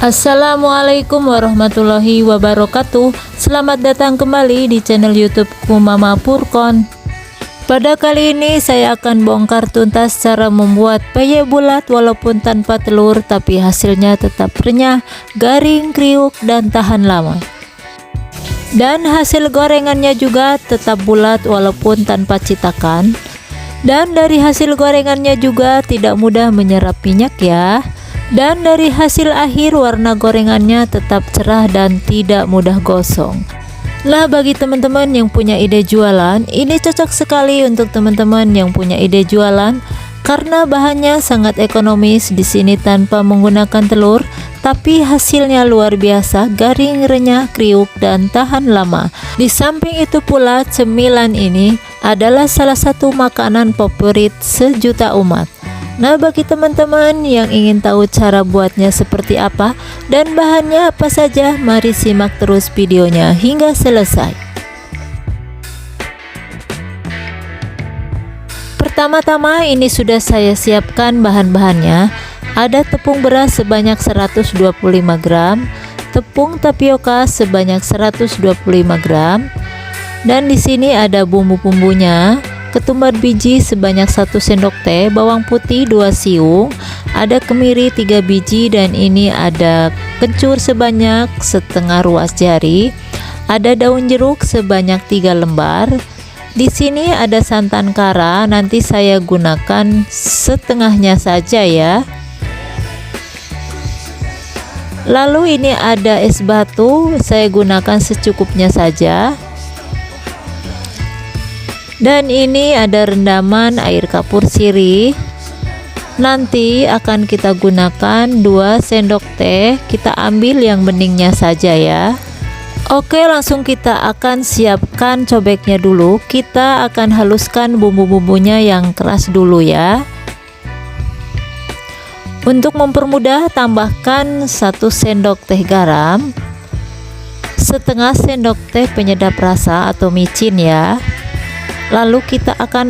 Assalamualaikum warahmatullahi wabarakatuh. Selamat datang kembali di channel YouTubeku Mama Purkon. Pada kali ini saya akan bongkar tuntas cara membuat peyek bulat walaupun tanpa telur, tapi hasilnya tetap renyah, garing, kriuk, dan tahan lama. Dan hasil gorengannya juga tetap bulat walaupun tanpa citakan. Dan dari hasil gorengannya juga tidak mudah menyerap minyak ya. Dan dari hasil akhir warna gorengannya tetap cerah dan tidak mudah gosong. Nah, bagi teman-teman yang punya ide jualan, ini cocok sekali untuk teman-teman yang punya ide jualan karena bahannya sangat ekonomis di sini tanpa menggunakan telur, tapi hasilnya luar biasa, garing, renyah, kriuk, dan tahan lama. Di samping itu pula, cemilan ini adalah salah satu makanan favorit sejuta umat. Nah, bagi teman-teman yang ingin tahu cara buatnya seperti apa dan bahannya apa saja, mari simak terus videonya hingga selesai. Pertama-tama ini sudah saya siapkan bahan-bahannya. Ada tepung beras sebanyak 125 gram, tepung tapioka sebanyak 125 gram, dan di sini ada bumbu-bumbunya. Ketumbar biji sebanyak 1 sendok teh, bawang putih 2 siung, ada kemiri 3 biji, dan ini ada kencur sebanyak setengah ruas jari, ada daun jeruk sebanyak 3 lembar. Di sini ada santan kara, nanti saya gunakan setengahnya saja ya. Lalu ini ada es batu, saya gunakan secukupnya saja. Dan ini ada rendaman air kapur sirih, nanti akan kita gunakan 2 sendok teh, kita ambil yang beningnya saja ya. Oke, langsung kita akan siapkan cobeknya dulu. Kita akan haluskan bumbu-bumbunya yang keras dulu ya. Untuk mempermudah, tambahkan 1 sendok teh garam, setengah sendok teh penyedap rasa atau micin ya. Lalu kita akan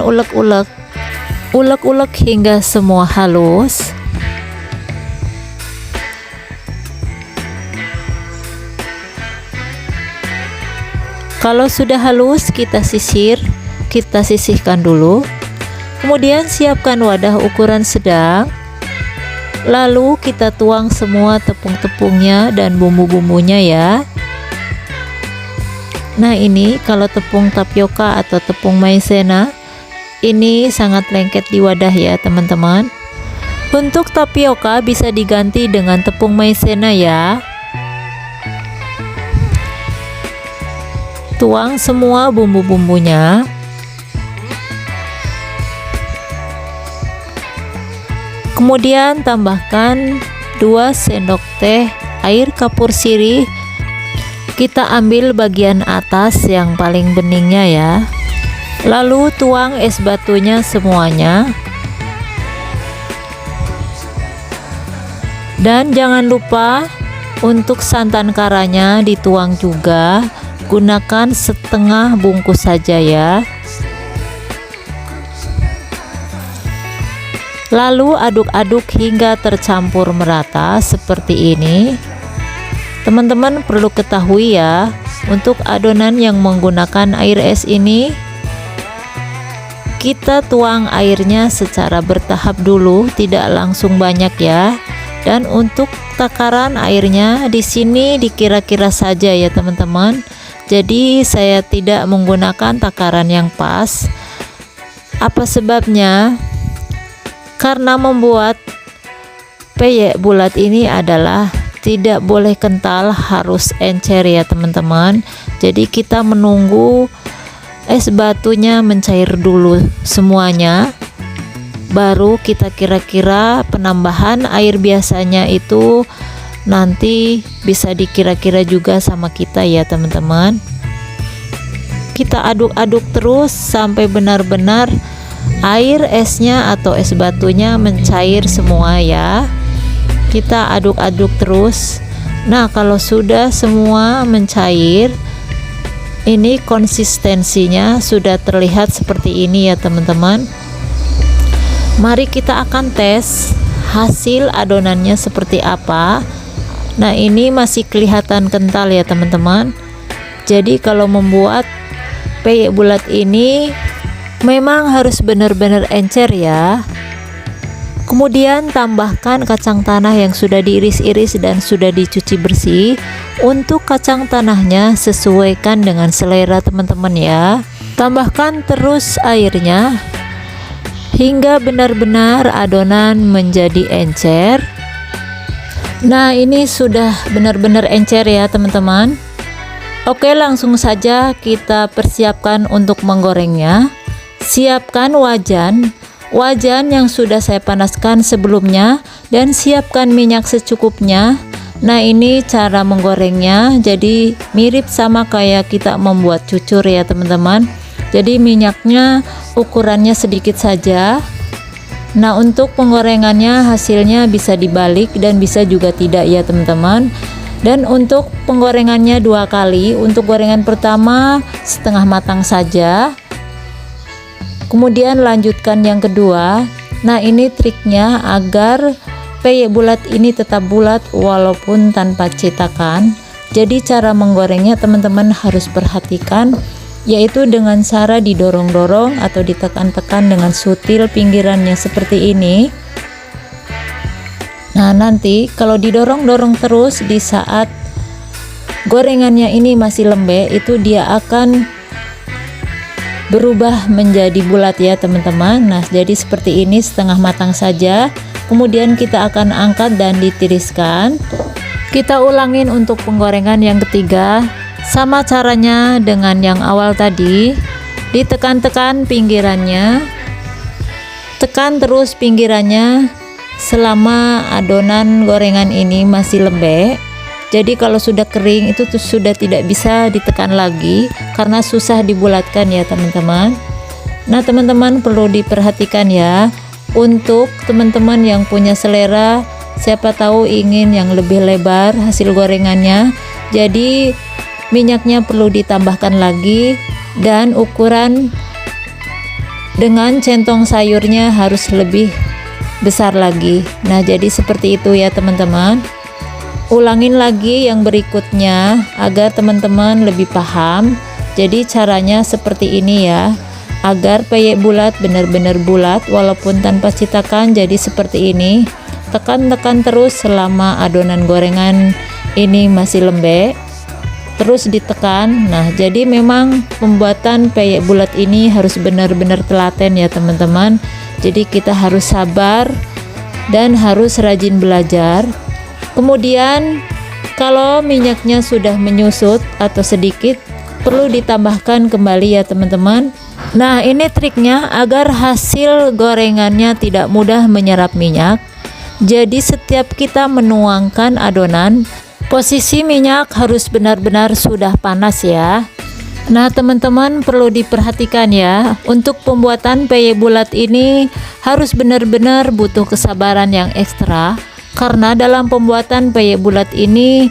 ulek-ulek hingga semua halus. Kalau sudah halus, kita sisihkan dulu. Kemudian siapkan wadah ukuran sedang. Lalu kita tuang semua tepung-tepungnya dan bumbu-bumbunya ya. Nah, ini kalau tepung tapioka atau tepung maizena ini sangat lengket di wadah ya teman-teman. Untuk tapioka bisa diganti dengan tepung maizena ya. Tuang semua bumbu-bumbunya. Kemudian tambahkan 2 sendok teh air kapur sirih. Kita ambil bagian atas yang paling beningnya ya. Lalu tuang es batunya semuanya. Dan jangan lupa untuk santan karanya dituang juga. Gunakan setengah bungkus saja ya. Lalu aduk-aduk hingga tercampur merata seperti ini. Teman-teman perlu ketahui ya, untuk adonan yang menggunakan air es ini, kita tuang airnya secara bertahap dulu, tidak langsung banyak ya. Dan untuk takaran airnya di sini dikira-kira saja ya teman-teman. Jadi saya tidak menggunakan takaran yang pas. Apa sebabnya? Karena membuat peyek bulat ini adalah tidak boleh kental, harus encer ya teman-teman. Jadi kita menunggu es batunya mencair dulu semuanya, baru kita kira-kira penambahan air biasanya itu nanti bisa dikira-kira juga sama kita ya teman-teman. Kita aduk-aduk terus sampai benar-benar air esnya atau es batunya mencair semua ya. Kita aduk-aduk terus. Nah, kalau sudah semua mencair, ini konsistensinya sudah terlihat seperti ini ya teman-teman. Mari kita akan tes hasil adonannya seperti apa. Nah, ini masih kelihatan kental ya teman-teman. Jadi kalau membuat peyek bulat ini memang harus benar-benar encer ya. Kemudian tambahkan kacang tanah yang sudah diiris-iris dan sudah dicuci bersih. Untuk kacang tanahnya sesuaikan dengan selera teman-teman ya. Tambahkan terus airnya hingga benar-benar adonan menjadi encer. Nah, ini sudah benar-benar encer ya teman-teman. Oke, langsung saja kita persiapkan untuk menggorengnya. Siapkan wajan yang sudah saya panaskan sebelumnya dan siapkan minyak secukupnya. Nah, ini cara menggorengnya jadi mirip sama kayak kita membuat cucur ya teman-teman. Jadi minyaknya ukurannya sedikit saja. Nah, untuk penggorengannya hasilnya bisa dibalik dan bisa juga tidak ya teman-teman. Dan untuk penggorengannya 2 kali. Untuk gorengan pertama setengah matang saja, kemudian lanjutkan yang kedua. Nah, ini triknya agar peyek bulat ini tetap bulat walaupun tanpa cetakan. Jadi cara menggorengnya teman-teman harus perhatikan, yaitu dengan cara didorong-dorong atau ditekan-tekan dengan sutil pinggirannya seperti ini. Nah, nanti kalau didorong-dorong terus di saat gorengannya ini masih lembek, itu dia akan berubah menjadi bulat ya teman-teman. Nah, jadi seperti ini setengah matang saja. Kemudian kita akan angkat dan ditiriskan. Kita ulangin untuk penggorengan yang ketiga. Sama caranya dengan yang awal tadi. Ditekan-tekan pinggirannya. Tekan terus pinggirannya selama adonan gorengan ini masih lembek. Jadi kalau sudah kering itu tuh sudah tidak bisa ditekan lagi karena susah dibulatkan ya teman-teman. Nah, teman-teman perlu diperhatikan ya, untuk teman-teman yang punya selera, siapa tahu ingin yang lebih lebar hasil gorengannya, jadi minyaknya perlu ditambahkan lagi dan ukuran dengan centong sayurnya harus lebih besar lagi. Nah, jadi seperti itu ya teman-teman. Ulangin lagi yang berikutnya agar teman-teman lebih paham. Jadi caranya seperti ini ya, agar peyek bulat benar-benar bulat walaupun tanpa cetakan. Jadi seperti ini, tekan-tekan terus selama adonan gorengan ini masih lembek, terus ditekan. Nah, jadi memang pembuatan peyek bulat ini harus benar-benar telaten ya teman-teman. Jadi kita harus sabar dan harus rajin belajar. Kemudian kalau minyaknya sudah menyusut atau sedikit, perlu ditambahkan kembali ya teman-teman. Nah, ini triknya agar hasil gorengannya tidak mudah menyerap minyak. Jadi setiap kita menuangkan adonan, posisi minyak harus benar-benar sudah panas ya. Nah, teman-teman perlu diperhatikan ya, untuk pembuatan peyek bulat ini harus benar-benar butuh kesabaran yang ekstra, karena dalam pembuatan peyek bulat ini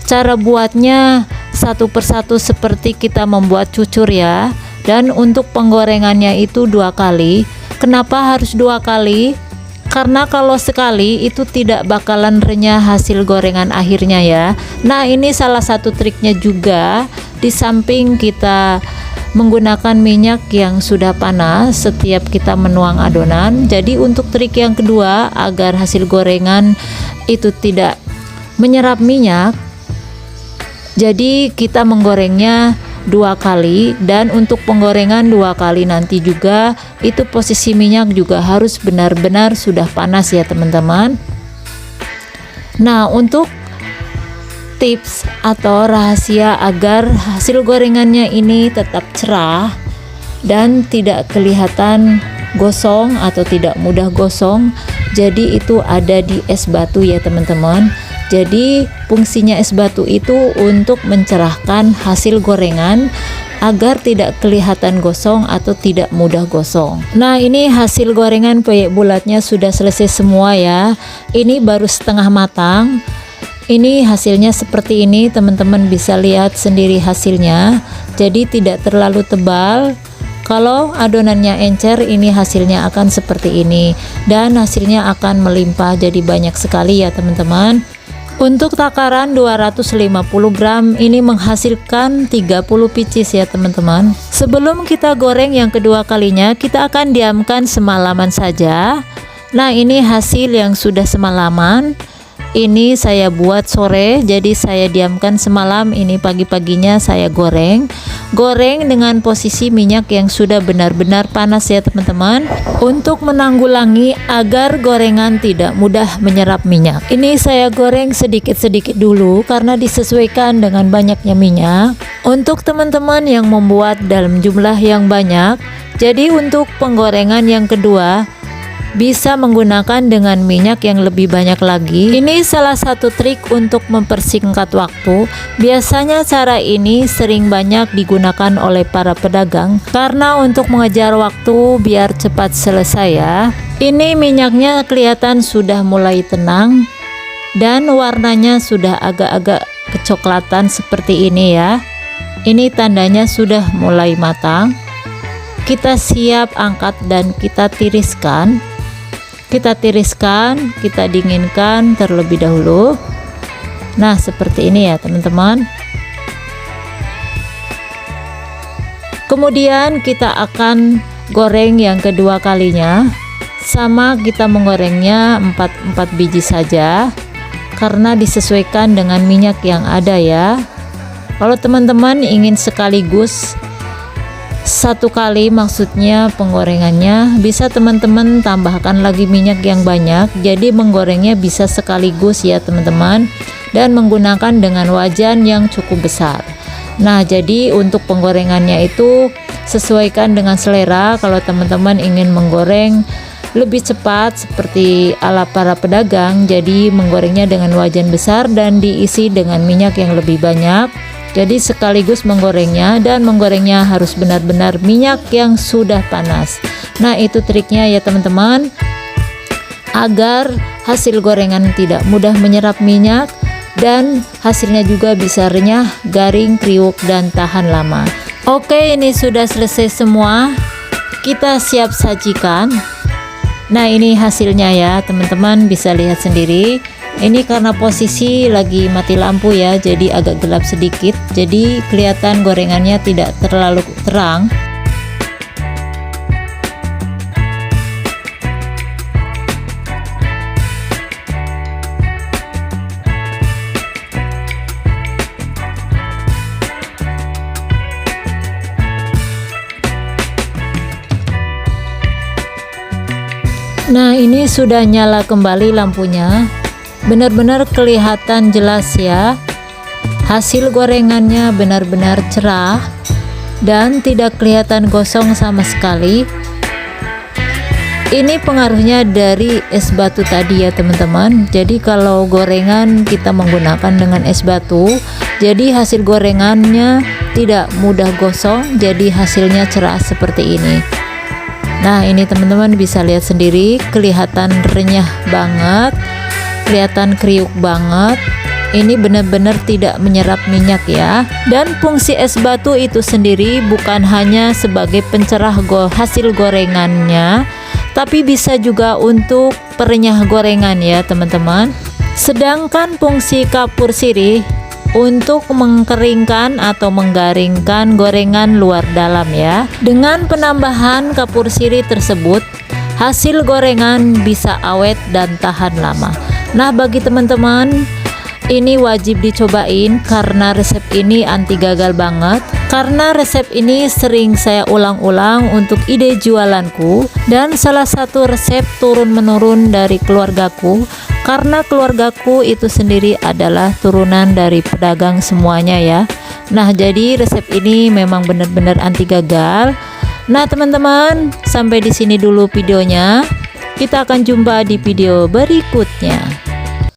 cara buatnya satu persatu seperti kita membuat cucur ya. Dan untuk penggorengannya itu 2 kali. Kenapa harus 2 kali? Karena kalau sekali itu tidak bakalan renyah hasil gorengan akhirnya ya. Nah, ini salah satu triknya juga. Di samping kita menggunakan minyak yang sudah panas setiap kita menuang adonan, jadi untuk trik yang kedua agar hasil gorengan itu tidak menyerap minyak, jadi kita menggorengnya 2 kali. Dan untuk penggorengan 2 kali nanti juga itu posisi minyak juga harus benar-benar sudah panas ya teman-teman. Nah, untuk tips atau rahasia agar hasil gorengannya ini tetap cerah dan tidak kelihatan gosong atau tidak mudah gosong, jadi itu ada di es batu ya teman-teman. Jadi fungsinya es batu itu untuk mencerahkan hasil gorengan agar tidak kelihatan gosong atau tidak mudah gosong. Nah, ini hasil gorengan peyek bulatnya sudah selesai semua ya. Ini baru setengah matang. Ini hasilnya seperti ini, teman-teman bisa lihat sendiri hasilnya. Jadi tidak terlalu tebal. Kalau adonannya encer, ini hasilnya akan seperti ini. Dan hasilnya akan melimpah jadi banyak sekali ya teman-teman. Untuk takaran 250 gram ini menghasilkan 30 pieces ya teman-teman. Sebelum kita goreng yang kedua kalinya, kita akan diamkan semalaman saja. Nah, ini hasil yang sudah semalaman. Ini saya buat sore, jadi saya diamkan semalam. Ini pagi-paginya saya goreng dengan posisi minyak yang sudah benar-benar panas ya teman-teman, untuk menanggulangi agar gorengan tidak mudah menyerap minyak. Ini saya goreng sedikit-sedikit dulu karena disesuaikan dengan banyaknya minyak. Untuk teman-teman yang membuat dalam jumlah yang banyak, jadi untuk penggorengan yang kedua bisa menggunakan dengan minyak yang lebih banyak lagi. Ini salah satu trik untuk mempersingkat waktu. Biasanya cara ini sering banyak digunakan oleh para pedagang karena untuk mengejar waktu biar cepat selesai ya. Ini minyaknya kelihatan sudah mulai tenang dan warnanya sudah agak-agak kecoklatan seperti ini ya. Ini tandanya sudah mulai matang. Kita siap angkat dan kita tiriskan. Kita dinginkan terlebih dahulu. Nah, seperti ini ya teman-teman. Kemudian kita akan goreng yang kedua kalinya. Sama, kita menggorengnya 4 biji saja karena disesuaikan dengan minyak yang ada ya. Kalau teman-teman ingin sekaligus satu kali, maksudnya penggorengannya, bisa teman-teman tambahkan lagi minyak yang banyak, jadi menggorengnya bisa sekaligus ya teman-teman, dan menggunakan dengan wajan yang cukup besar. Nah, jadi untuk penggorengannya itu sesuaikan dengan selera. Kalau teman-teman ingin menggoreng lebih cepat seperti ala para pedagang, jadi menggorengnya dengan wajan besar dan diisi dengan minyak yang lebih banyak. Jadi sekaligus menggorengnya, dan menggorengnya harus benar-benar minyak yang sudah panas. Nah, itu triknya ya teman-teman, agar hasil gorengan tidak mudah menyerap minyak dan hasilnya juga bisa renyah, garing, kriuk, dan tahan lama. Oke, ini sudah selesai semua. Kita siap sajikan. Nah, ini hasilnya ya teman-teman, bisa lihat sendiri. Ini karena posisi lagi mati lampu ya, jadi agak gelap sedikit, jadi kelihatan gorengannya tidak terlalu terang. Nah, ini sudah nyala kembali lampunya. Benar-benar kelihatan jelas ya. Hasil gorengannya benar-benar cerah dan tidak kelihatan gosong sama sekali. Ini pengaruhnya dari es batu tadi ya teman-teman. Jadi kalau gorengan kita menggunakan dengan es batu, jadi hasil gorengannya tidak mudah gosong, jadi hasilnya cerah seperti ini. Nah, ini teman-teman bisa lihat sendiri, kelihatan renyah banget, kelihatan kriuk banget. Ini benar-benar tidak menyerap minyak ya. Dan fungsi es batu itu sendiri bukan hanya sebagai pencerah hasil gorengannya, tapi bisa juga untuk perenyah gorengan ya teman-teman. Sedangkan fungsi kapur sirih untuk mengkeringkan atau menggaringkan gorengan luar dalam ya. Dengan penambahan kapur sirih tersebut, hasil gorengan bisa awet dan tahan lama. Nah, bagi teman-teman, ini wajib dicobain karena resep ini anti gagal banget. Karena resep ini sering saya ulang-ulang untuk ide jualanku, dan salah satu resep turun-menurun dari keluargaku, karena keluargaku itu sendiri adalah turunan dari pedagang semuanya ya. Nah, jadi resep ini memang benar-benar anti gagal. Nah, teman-teman, sampai di sini dulu videonya. Kita akan jumpa di video berikutnya.